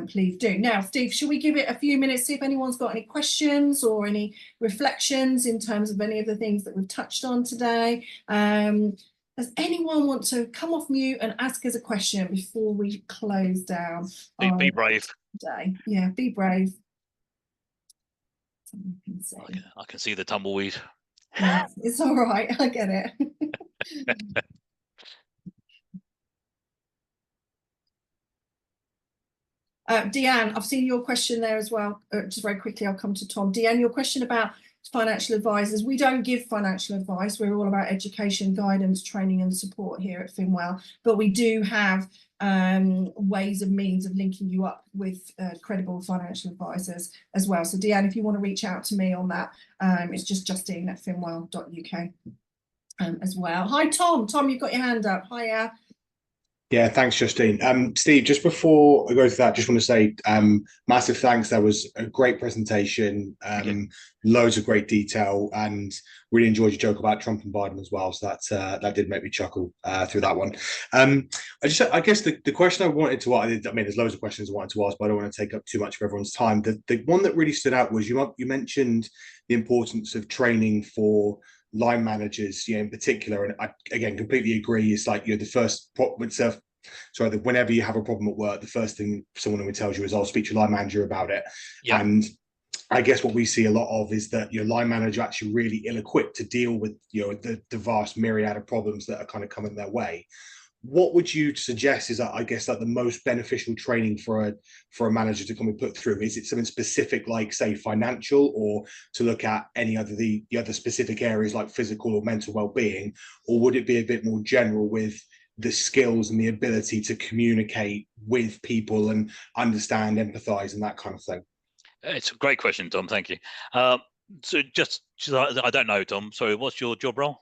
please do. Now, Steve, should we give it a few minutes, see if anyone's got any questions or any reflections in terms of any of the things that we've touched on today? Does anyone want to come off mute and ask us a question before we close down? Be brave. Today? Yeah, be brave. I can see the tumbleweed. Yeah, it's all right. I get it. Deanne, I've seen your question there as well. Just very quickly, I'll come to Tom. Deanne, your question about financial advisors. We don't give financial advice. We're all about education, guidance, training and support here at FinWELL, but we do have ways and means of linking you up with credible financial advisors as well. So Deanne, if you want to reach out to me on that, it's just Justine at finwell.uk as well. Hi, Tom. Tom, you've got your hand up. Hiya. Yeah, thanks, Justine. Steve, just before I go to that, just want to say massive thanks. That was a great presentation, loads of great detail, and really enjoyed your joke about Trump and Biden as well. So that did make me chuckle through that one. I guess the question I wanted to ask, I mean, there's loads of questions I wanted to ask, but I don't want to take up too much of everyone's time. The one that really stood out was you mentioned the importance of training for line managers, in particular, and I again completely agree. It's like the first whenever you have a problem at work, the first thing someone will tell you is, "I'll speak to your line manager about it." Yep. And I guess what we see a lot of is that your line manager are actually really ill-equipped to deal with the vast myriad of problems that are kind of coming their way. What would you suggest is, I guess, like the most beneficial training for a manager to come and put through? Is it something specific, like say financial, or to look at any other the other specific areas like physical or mental well-being, or would it be a bit more general with the skills and the ability to communicate with people and understand, empathize, and that kind of thing? It's a great question, Tom. Thank you. So I don't know, Tom. Sorry, what's your job role?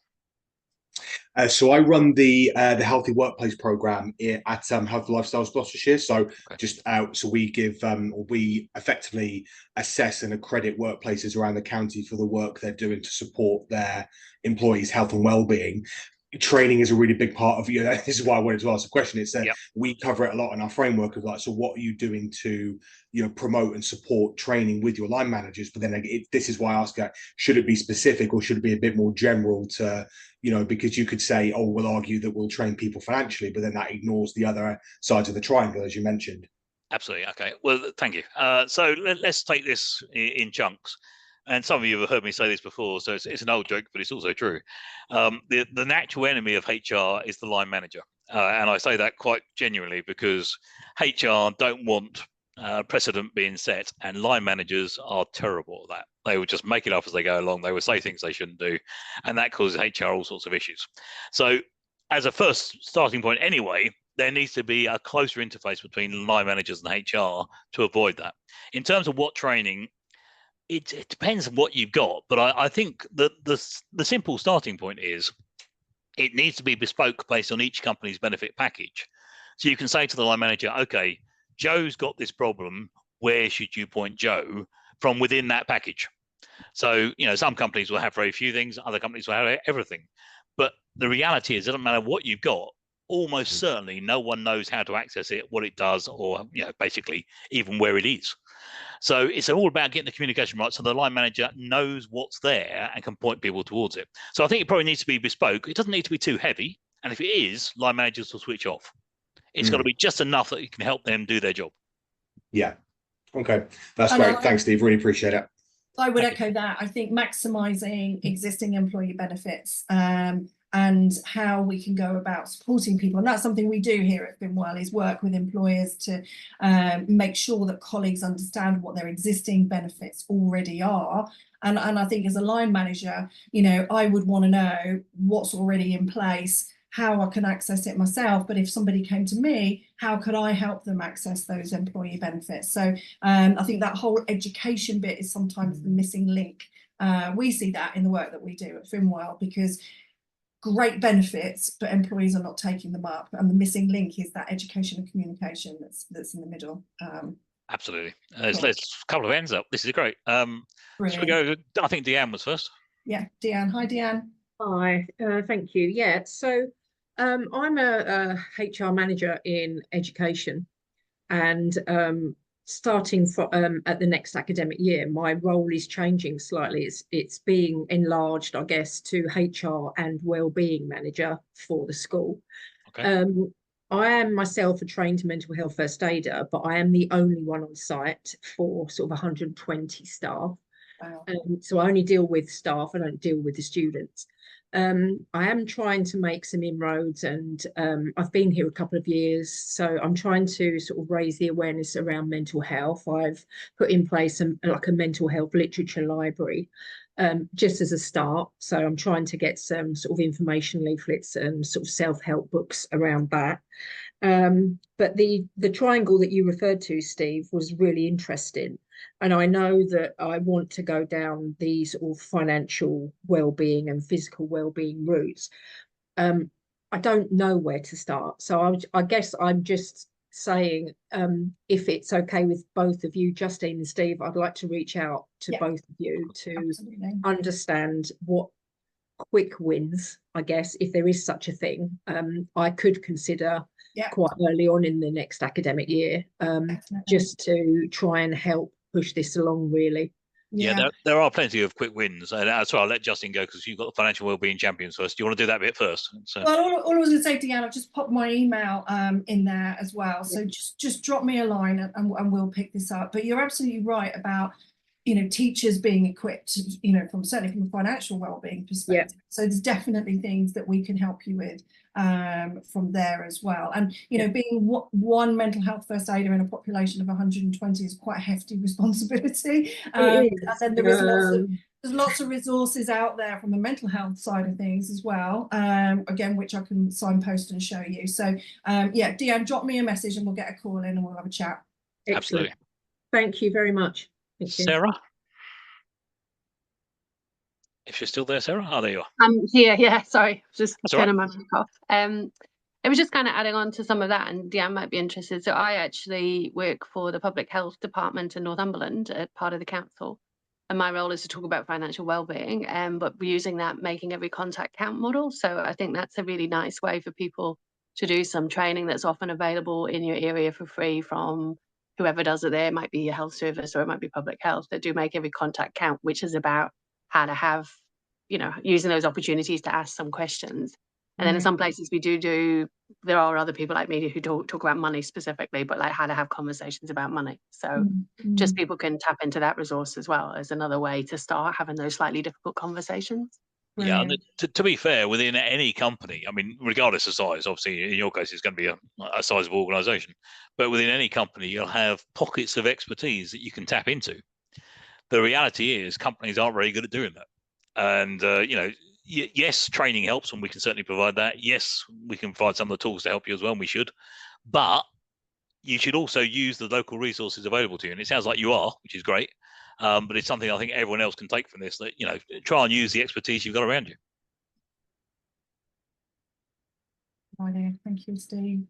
So I run the Healthy Workplace program at Health Lifestyles Gloucestershire. So so we effectively assess and accredit workplaces around the county for the work they're doing to support their employees' health and well-being. Training is a really big part of this is why I wanted to ask the question. It's that we cover it a lot in our framework of so what are you doing to promote and support training with your line managers? But then this is why I ask should it be specific or should it be a bit more general to because you could say, oh, we'll argue that we'll train people financially, but then that ignores the other sides of the triangle, as you mentioned. Absolutely. Okay, well, thank you. So let's take this in chunks. And some of you have heard me say this before, so it's an old joke, but it's also true. The natural enemy of HR is the line manager. And I say that quite genuinely because HR don't want precedent being set, and line managers are terrible at that. They will just make it up as they go along. They will say things they shouldn't do, and that causes HR all sorts of issues. So as a first starting point anyway, there needs to be a closer interface between line managers and HR to avoid that. In terms of what training, it depends on what you've got, but I think that the simple starting point is it needs to be bespoke based on each company's benefit package. So you can say to the line manager, okay, Joe's got this problem, where should you point Joe from within that package? So, some companies will have very few things, other companies will have everything. But the reality is it doesn't matter what you've got, almost certainly no one knows how to access it, what it does, or basically even where it is. So it's all about getting the communication right, so the line manager knows what's there and can point people towards it. So I think it probably needs to be bespoke. It doesn't need to be too heavy, and if it is, line managers will switch off. It's got to be just enough that you can help them do their job. Yeah. Okay, that's great. Thanks, Steve. Really appreciate it. I would echo that. I think maximising existing employee benefits and how we can go about supporting people. And that's something we do here at FinWELL, is work with employers to make sure that colleagues understand what their existing benefits already are. And I think as a line manager, I would want to know what's already in place, how I can access it myself. But if somebody came to me, how could I help them access those employee benefits? So I think that whole education bit is sometimes the missing link. We see that in the work that we do at FinWELL, because great benefits, but employees are not taking them up. And the missing link is that education and communication that's in the middle. Absolutely. There's a couple of ends up. This is great. Should we go? I think Deanne was first. Yeah, Deanne. Hi, Deanne. Hi, thank you. Yeah, so I'm a HR manager in education, and starting from at the next academic year, my role is changing slightly. It's being enlarged, I guess, to HR and wellbeing manager for the school. Okay. I am myself a trained mental health first aider, but I am the only one on site for sort of 120 staff. Wow. So I only deal with staff, I don't deal with the students. I am trying to make some inroads, and I've been here a couple of years, so I'm trying to sort of raise the awareness around mental health. I've put in place a mental health literature library, just as a start. So I'm trying to get some sort of information leaflets and sort of self-help books around that. But the triangle that you referred to, Steve, was really interesting. And I know that I want to go down these sort of financial well-being and physical well-being routes. I don't know where to start. So I guess I'm just saying, if it's okay with both of you, Justine and Steve, I'd like to reach out to both of you to understand what quick wins, I guess, if there is such a thing, I could consider quite early on in the next academic year, just to try and help push this along, really. Yeah, there are plenty of quick wins, and that's why I'll let Justine go, because you've got the financial wellbeing champions first. Do you want to do that bit first? So. Well, all I was going to say, Deanne, I've just popped my email in there as well. So just drop me a line and we'll pick this up. But you're absolutely right about teachers being equipped, certainly from a financial wellbeing perspective. So there's definitely things that we can help you with from there as well. And being one mental health first aider in a population of 120 is quite a hefty responsibility. And then there is there's lots of resources out there from the mental health side of things as well, again, which I can signpost and show you. So Deanne, drop me a message and we'll get a call in and we'll have a chat. Excellent. Absolutely. Thank you very much. Sarah? If you're still there, Sarah? Oh, there you are. I'm here, yeah, sorry. Just turning my mic off. It was just kind of adding on to some of that, and Deanne might be interested. So I actually work for the Public Health Department in Northumberland at part of the council. And my role is to talk about financial wellbeing, but we're using that making every contact count model. So I think that's a really nice way for people to do some training that's often available in your area for free from whoever does it there. It might be your health service or it might be public health, that do make every contact count, which is about how to have, using those opportunities to ask some questions. And then in some places we do, there are other people like me who talk about money specifically, but like how to have conversations about money. So just people can tap into that resource as well as another way to start having those slightly difficult conversations. Yeah, and to be fair, within any company, I mean, regardless of size, obviously in your case, it's going to be a sizable organisation, but within any company, you'll have pockets of expertise that you can tap into. The reality is companies aren't very good at doing that. And, yes, training helps, and we can certainly provide that. Yes, we can provide some of the tools to help you as well, and we should. But you should also use the local resources available to you. And it sounds like you are, which is great. But it's something I think everyone else can take from this, that, try and use the expertise you've got around you. Thank you, Steve.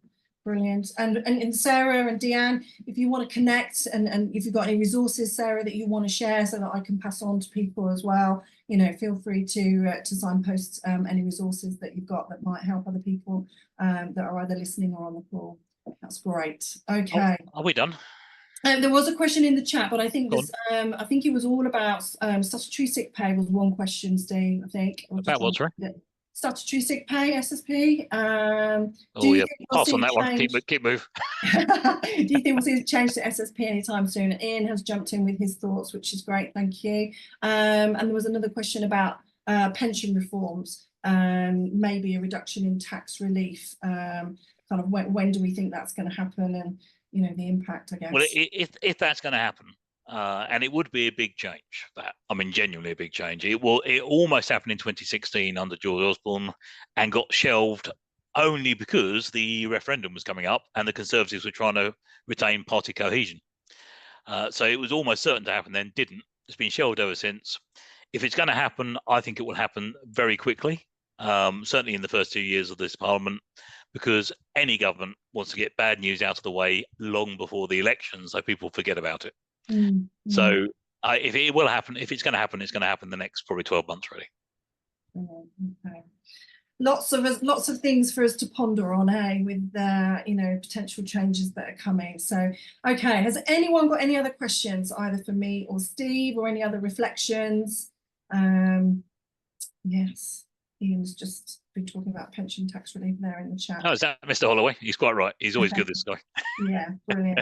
Brilliant. And Sarah and Deanne, if you want to connect and if you've got any resources, Sarah, that you want to share so that I can pass on to people as well, you know, feel free to signpost any resources that you've got that might help other people that are either listening or on the call. That's great. Okay. Oh, are we done? There was a question in the chat, but I think this, I think it was all about statutory sick pay was one question, Steve, I think. About what, sorry? Statutory sick pay, SSP. Oh yeah, pass on that one. Keep move. Do you think we'll see a change to SSP anytime soon? Ian has jumped in with his thoughts, which is great. Thank you. And there was another question about pension reforms, maybe a reduction in tax relief. Kind of when do we think that's going to happen, and you know the impact, I guess. Well, if that's going to happen, and it would be a big change. That, I mean, genuinely a big change. It almost happened in 2016 under George Osborne, and got shelved only because the referendum was coming up and the Conservatives were trying to retain party cohesion. So it was almost certain to happen, then didn't. It's been shelved ever since. If it's going to happen, I think it will happen very quickly. Certainly in the first 2 years of this Parliament, because any government wants to get bad news out of the way long before the election, so people forget about it. So if it will happen, if it's going to happen, it's going to happen the next probably 12 months, really. Okay. Lots of things for us to ponder on, with you know, potential changes that are coming. So, okay, has anyone got any other questions, either for me or Steve, or any other reflections? Yes, Ian's just been talking about pension tax relief there in the chat. Oh, is that Mr. Holloway? He's quite right. He's always good, this guy. Yeah, brilliant.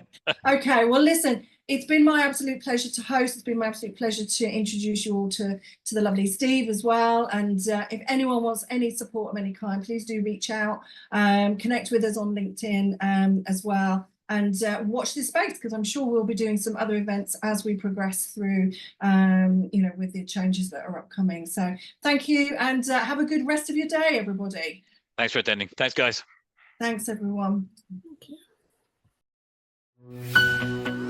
Okay, well, listen, it's been my absolute pleasure to host. It's been my absolute pleasure to introduce you all to the lovely Steve as well. And if anyone wants any support of any kind, please do reach out, connect with us on LinkedIn as well. And watch this space, because I'm sure we'll be doing some other events as we progress through, you know, with the changes that are upcoming. So thank you, and have a good rest of your day, everybody. Thanks for attending. Thanks, guys. Thanks, everyone. Thank you.